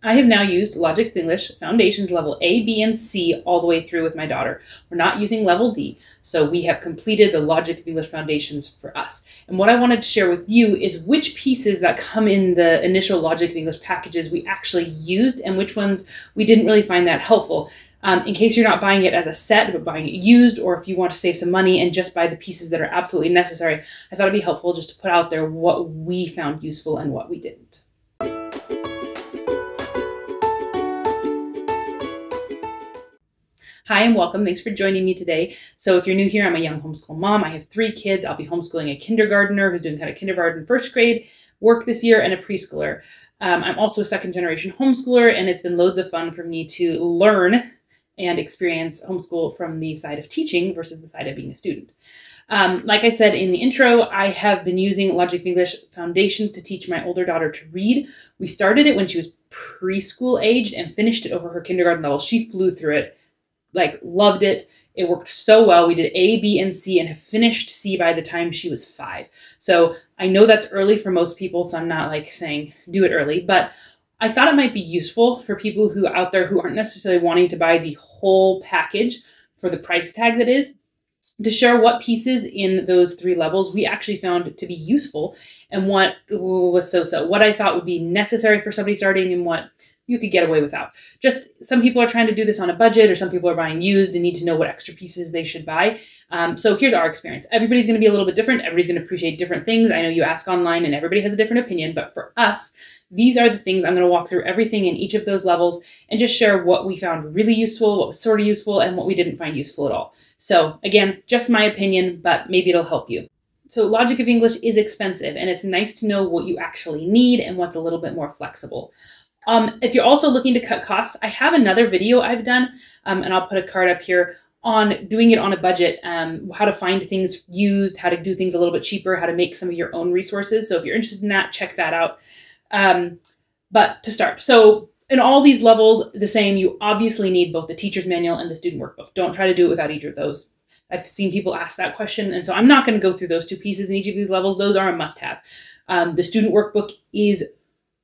I have now used Logic of English Foundations level A, B, and C all the way through with my daughter. We're not using level D, so we have completed the Logic of English Foundations for us. And what I wanted to share with you is which pieces that come in the initial Logic of English packages we actually used and which ones we didn't really find that helpful. In case you're not buying it as a set, but buying it used, or if you want to save some money and just buy the pieces that are absolutely necessary, I thought it'd be helpful just to put out there what we found useful and what we didn't. Hi and welcome. Thanks for joining me today. So if you're new here, I'm a young homeschool mom. I have 3 kids. I'll be homeschooling a kindergartner who's doing kind of kindergarten, first grade work this year, and a preschooler. I'm also a second generation homeschooler, and it's been loads of fun for me to learn and experience homeschool from the side of teaching versus the side of being a student. Like I said in the intro, I have been using Logic of English Foundations to teach my older daughter to read. We started it when she was preschool aged and finished it over her kindergarten level. She flew through it, like loved it. It worked so well. We did A, B, and C and have finished C by the time she was 5. So I know that's early for most people, so I'm not like saying do it early, but I thought it might be useful for people who out there who aren't necessarily wanting to buy the whole package for the price tag that is, to share what pieces in those 3 levels we actually found to be useful and what was so-so, what I thought would be necessary for somebody starting and what you could get away without. Just some people are trying to do this on a budget, or some people are buying used and need to know what extra pieces they should buy. So here's our experience. Everybody's going to be a little bit different. Everybody's going to appreciate different things. I know you ask online and everybody has a different opinion, but for us, these are the things. I'm going to walk through everything in each of those levels and just share what we found really useful, what was sort of useful, and what we didn't find useful at all. So again, just my opinion, but maybe it'll help you. So Logic of English is expensive, and it's nice to know what you actually need and what's a little bit more flexible. If you're also looking to cut costs, I have another video I've done, and I'll put a card up here on doing it on a budget, how to find things used, how to do things a little bit cheaper, how to make some of your own resources. So if you're interested in that, check that out. But to start, so in all these levels, the same, you obviously need both the teacher's manual and the student workbook. Don't try to do it without either of those. I've seen people ask that question, and so I'm not going to go through those 2 pieces in each of these levels. Those are a must-have. The student workbook is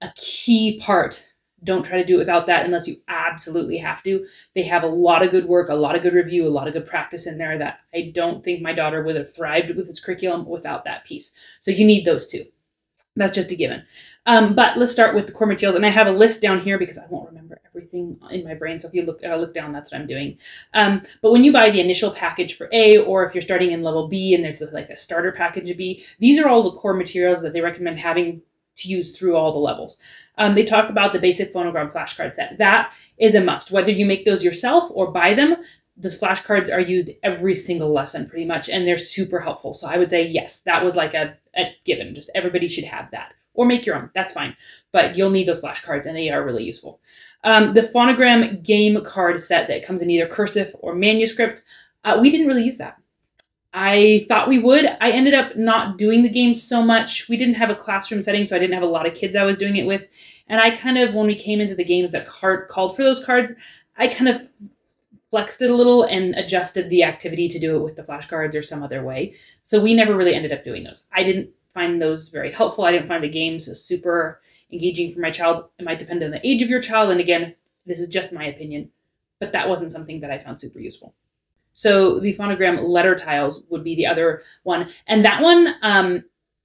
a key part. Don't try to do it without that unless you absolutely have to. They have a lot of good work, a lot of good review, a lot of good practice in there that I don't think my daughter would have thrived with this curriculum without that piece. So you need those 2. That's just a given. But let's start with the core materials. And I have a list down here because I won't remember everything in my brain. So if you look down, that's what I'm doing. But when you buy the initial package for A, or if you're starting in level B and there's like a starter package of B, these are all the core materials that they recommend having to use through all the levels. They talk about the basic phonogram flashcard set. That is a must. Whether you make those yourself or buy them, those flashcards are used every single lesson pretty much, and they're super helpful. So I would say, yes, that was like a given. Just everybody should have that. Or make your own, that's fine. But you'll need those flashcards, and they are really useful. The phonogram game card set that comes in either cursive or manuscript, we didn't really use that. I thought we would. I ended up not doing the game so much. We didn't have a classroom setting, so I didn't have a lot of kids I was doing it with. And I kind of, when we came into the games that called for those cards, I kind of flexed it a little and adjusted the activity to do it with the flashcards or some other way. So we never really ended up doing those. I didn't find those very helpful. I didn't find the games super engaging for my child. It might depend on the age of your child. And again, this is just my opinion, but that wasn't something that I found super useful. So the phonogram letter tiles would be the other one. And that one,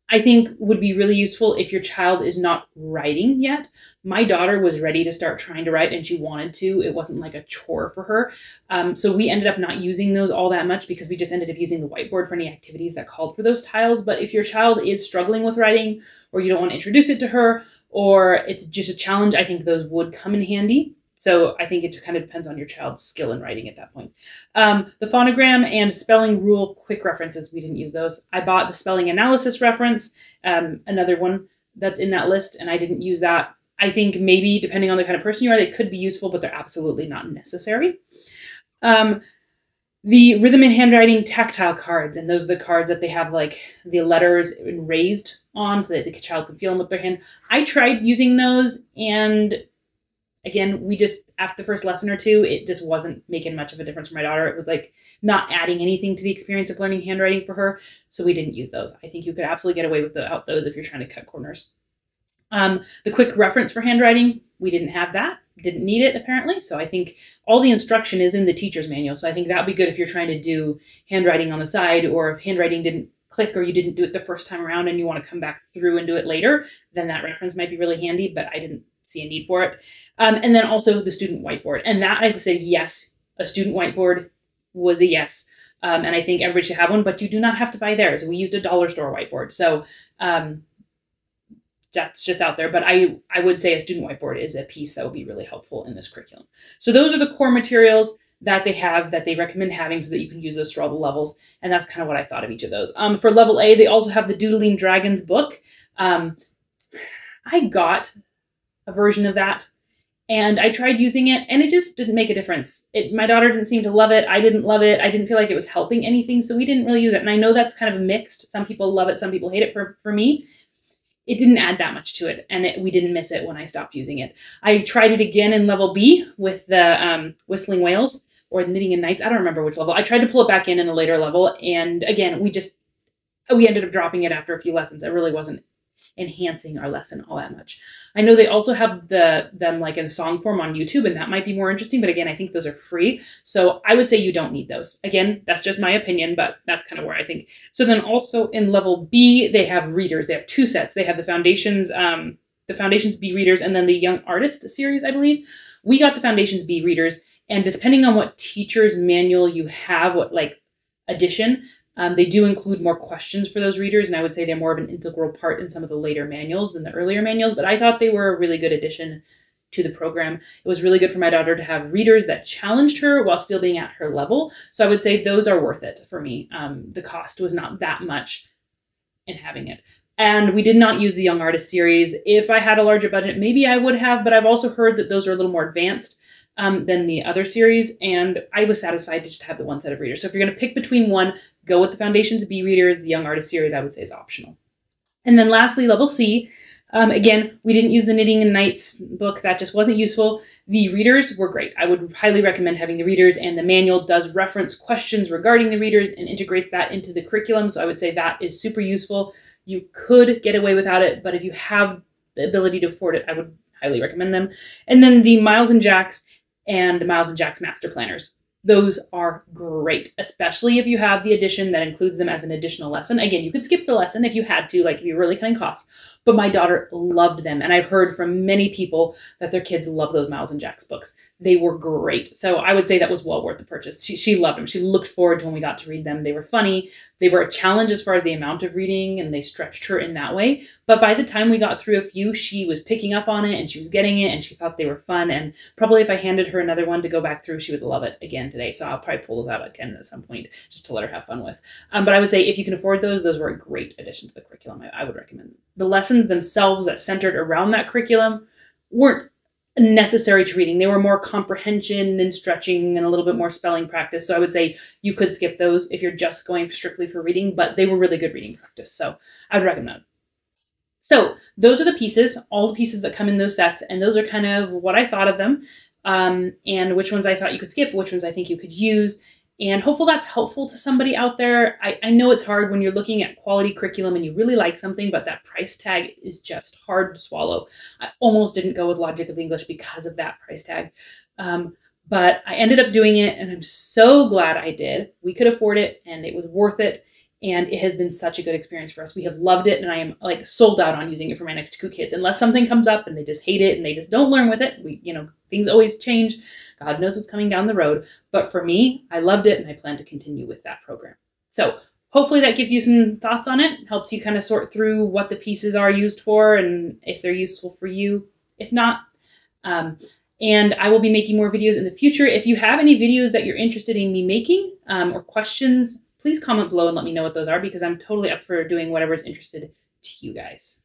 I think would be really useful if your child is not writing yet. My daughter was ready to start trying to write and she wanted to. It wasn't like a chore for her. So we ended up not using those all that much because we just ended up using the whiteboard for any activities that called for those tiles. But if your child is struggling with writing, or you don't want to introduce it to her, or it's just a challenge, I think those would come in handy. So I think it just kind of depends on your child's skill in writing at that point. The phonogram and spelling rule quick references, we didn't use those. I bought the spelling analysis reference, another one that's in that list, and I didn't use that. I think maybe depending on the kind of person you are, they could be useful, but they're absolutely not necessary. The rhythm and handwriting tactile cards, and those are the cards that they have like the letters raised on so that the child can feel them with their hand. I tried using those, and again, we just, after the first lesson or 2, it just wasn't making much of a difference for my daughter. It was like not adding anything to the experience of learning handwriting for her. So we didn't use those. I think you could absolutely get away without those if you're trying to cut corners. The quick reference for handwriting, we didn't have that, didn't need it apparently. So I think all the instruction is in the teacher's manual. So I think that would be good if you're trying to do handwriting on the side, or if handwriting didn't click or you didn't do it the first time around and you want to come back through and do it later, then that reference might be really handy, but I didn't see a need for it. And then also the student whiteboard. And that I would say, yes, a student whiteboard was a yes. And I think everybody should have one, but you do not have to buy theirs. We used a dollar store whiteboard. So that's just out there. But I would say a student whiteboard is a piece that will be really helpful in this curriculum. So those are the core materials that they have, that they recommend having, so that you can use those for all the levels. And that's kind of what I thought of each of those. For level A, they also have the Doodling Dragons book. I got a version of that and I tried using it and it just didn't make a difference. My daughter didn't seem to love it. I didn't love it. I didn't feel like it was helping anything. So we didn't really use it. And I know that's kind of mixed. Some people love it. Some people hate it. For me, it didn't add that much to it, and we didn't miss it when I stopped using it. I tried it again in level B with the Whistling Whales or Knitting and Nights. I don't remember which level. I tried to pull it back in a later level, and again, we ended up dropping it after a few lessons. It really wasn't enhancing our lesson all that much. I know they also have them like in song form on YouTube, and that might be more interesting, but again, I think those are free. So I would say you don't need those. Again, that's just my opinion, but that's kind of where I think. So then also in level B, they have readers. They have two sets. They have the Foundations B readers, and then the Young Artist series, I believe. We got the Foundations B readers, and depending on what teacher's manual you have, what like edition, they do include more questions for those readers, and I would say they're more of an integral part in some of the later manuals than the earlier manuals, but I thought they were a really good addition to the program. It was really good for my daughter to have readers that challenged her while still being at her level, so I would say those are worth it for me. The cost was not that much in having it. And we did not use the Young Artist series. If I had a larger budget, maybe I would have, but I've also heard that those are a little more advanced than the other series, and I was satisfied to just have the one set of readers. So if you're going to pick between one, go with the Foundations B readers. The Young Artist series, I would say, is optional. And then lastly, level C. Again, we didn't use the Knitting and Nights book. That just wasn't useful. The readers were great. I would highly recommend having the readers, and the manual does reference questions regarding the readers and integrates that into the curriculum. So I would say that is super useful. You could get away without it, but if you have the ability to afford it, I would highly recommend them. And then the Miles and Jack's and Miles and Jack's Master Planners. Those are great, especially if you have the edition that includes them as an additional lesson. Again, you could skip the lesson if you had to, like if you're really cutting costs, but my daughter loved them. And I've heard from many people that their kids love those Miles and Jack's books. They were great. So I would say that was well worth the purchase. She loved them. She looked forward to when we got to read them. They were funny. They were a challenge as far as the amount of reading, and they stretched her in that way. But by the time we got through a few, she was picking up on it and she was getting it and she thought they were fun. And probably if I handed her another one to go back through, she would love it again today. So I'll probably pull those out again at some point just to let her have fun with. But I would say if you can afford those were a great addition to the curriculum. I would recommend them. The lessons themselves that centered around that curriculum weren't necessary to reading. They were more comprehension and stretching and a little bit more spelling practice. So I would say you could skip those if you're just going strictly for reading, but they were really good reading practice. So I would recommend them. So those are the pieces, all the pieces that come in those sets. And those are kind of what I thought of them, and which ones I thought you could skip, which ones I think you could use. And hopefully that's helpful to somebody out there. I know it's hard when you're looking at quality curriculum and you really like something, but that price tag is just hard to swallow. I almost didn't go with Logic of English because of that price tag. But I ended up doing it and I'm so glad I did. We could afford it and it was worth it. And it has been such a good experience for us. We have loved it, and I am like sold out on using it for my next two kids. Unless something comes up and they just hate it and they just don't learn with it. Things always change. God knows what's coming down the road. But for me, I loved it and I plan to continue with that program. So hopefully that gives you some thoughts on it, helps you kind of sort through what the pieces are used for and if they're useful for you. If not, and I will be making more videos in the future. If you have any videos that you're interested in me making or questions, please comment below and let me know what those are, because I'm totally up for doing whatever's interested to you guys.